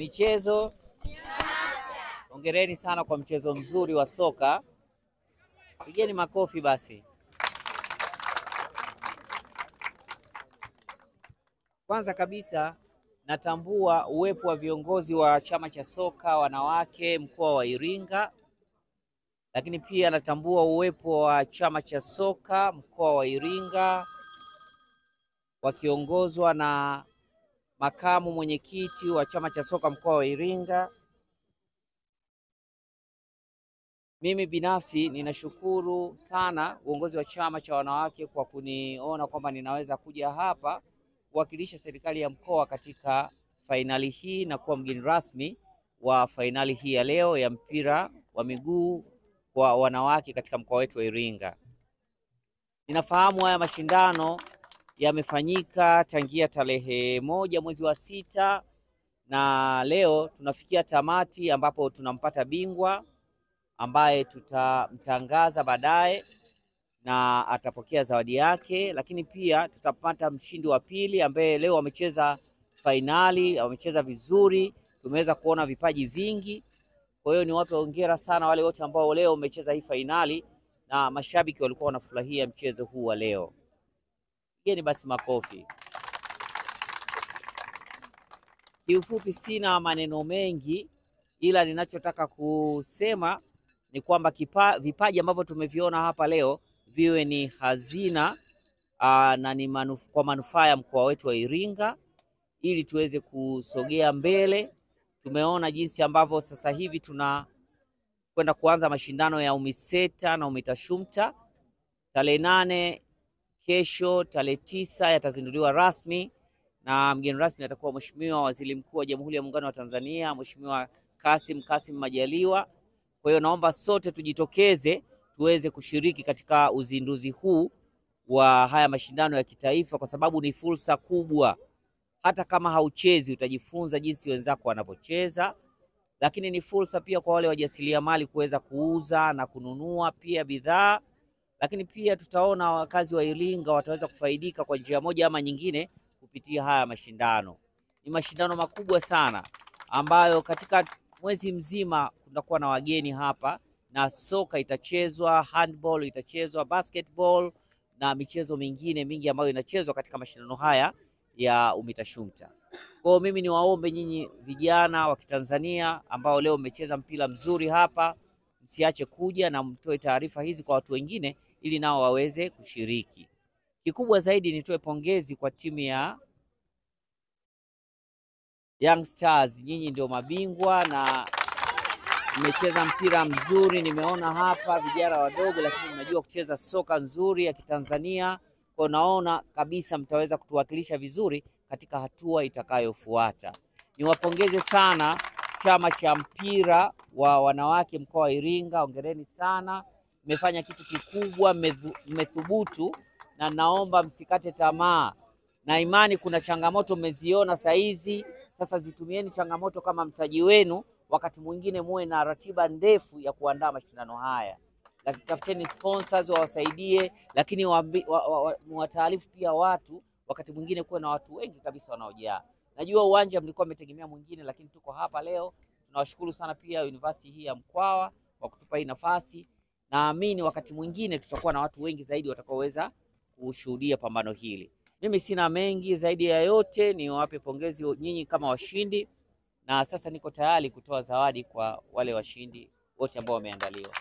Michezo. Hongereni sana kwa mchezo mzuri wa soka. Pigeni makofi basi. Kwanza kabisa natambua uwepo wa viongozi wa chama cha soka wanawake mkoa wa Iringa, lakini pia natambua uwepo wa chama cha soka mkoa wa Iringa wakiongozwa na makamu mwenyekiti wa chama cha soka mkoa wa Iringa. Mimi binafsi ninashukuru sana uongozi wa chama cha wanawake kwa kuniona kwamba ninaweza kuja hapa kuwakilisha serikali ya mkoa katika fainali hii na kuwa mgeni rasmi wa fainali hii ya leo ya mpira wa miguu kwa wanawake katika mkoa wetu wa Iringa. Ninafahamu haya mashindano yamefanyika tangia tarehe 1 mwezi wa 6 na leo tunafikia tamati ambapo tunampata bingwa ambaye tutamtangaza baadaye na atapokea zawadi yake, lakini pia tutapata mshindi wa pili ambaye leo amecheza fainali, amecheza vizuri, tumeweza kuona vipaji vingi. Kwa hiyo niwape hongera sana wale wote ambao leo wamecheza hii fainali na mashabiki walikuwa wanafurahia mchezo huu wa leo. Pigeni basi makofi. Kiufupi sina maneno mengi, ila ninachotaka kusema ni kwamba vipaji ambavyo tumeviona hapa leo viwe ni hazina na ni kwa manufaa ya mkoa wetu wa Iringa ili tuweze kusogea mbele. Tumeona jinsi ambavyo sasa hivi tunakwenda kuanza mashindano ya UMISETA na UMITASHUMTA. Tarehe 8 kesho, tarehe 9 yatazinduliwa rasmi na mgeni rasmi atakuwa Mheshimiwa Waziri Mkuu wa Jamhuri ya Muungano wa Tanzania, Mheshimiwa Kassim Majaliwa. Kwa hiyo naomba sote tujitokeze tuweze kushiriki katika uzinduzi huu wa haya mashindano ya kitaifa, kwa sababu ni fursa kubwa. Hata kama hauchezi utajifunza jinsi wenzako wanavyocheza, lakini ni fursa pia kwa wale wajasiriamali kuweza kuuza na kununua pia bidhaa, lakini pia tutaona wakazi wa Iringa wataweza kufaidika kwa njia moja ama nyingine kupitia haya mashindano. Ni mashindano makubwa sana ambayo katika mwezi mzima kunakuwa na wageni hapa, na soka itachezwa, handball itachezwa, basketball na michezo mingine mingi ambayo inachezwa katika mashindano haya ya UMITASHUMTA. Kwa mimi niwaombe nyinyi vijana wa Kitanzania ambao leo mmecheza mpira mzuri hapa, msiache kuja na mtoe taarifa hizi kwa watu wengine ili nao waweze kushiriki. Kikubwa zaidi nitoe pongezi kwa timu ya Young Stars. Nyinyi ndio mabingwa na mmecheza mpira mzuri, nimeona hapa vijana wadogo lakini mnajua kucheza soka nzuri ya Kitanzania. Kwa naona kabisa mtaweza kutuwakilisha vizuri katika hatua itakayofuata. Niwapongeze sana chama cha mpira wa wanawake mkoa wa Iringa, hongereni sana. Mmefanya kitu kikubwa, mmethubutu na naomba msikate tamaa. Na imani kuna changamoto mmeziona saizi, sasa zitumieni changamoto kama mtaji wenu. Wakati mwingine muwe na ratiba ndefu ya kuandaa mashindano haya. Lakini tafuteni sponsors wawasaidie, lakini mwataarifu pia watu, wakati mwingine kuwe na watu wengi kabisa wanaojaa. Najua uwanja mlikuwa mmetegemea mwingine, lakini tuko hapa leo. Tunawashukuru sana pia University hii ya Mkwawa kwa kutupa hii nafasi. Naamini wakati mwingine tutakuwa na watu wengi zaidi watakaoweza kushuhudia pambano hili. Mimi sina mengi zaidi ya yote, niwape pongezi nyinyi kama washindi, na sasa niko tayari kutoa zawadi kwa wale washindi wote ambao wameandaliwa.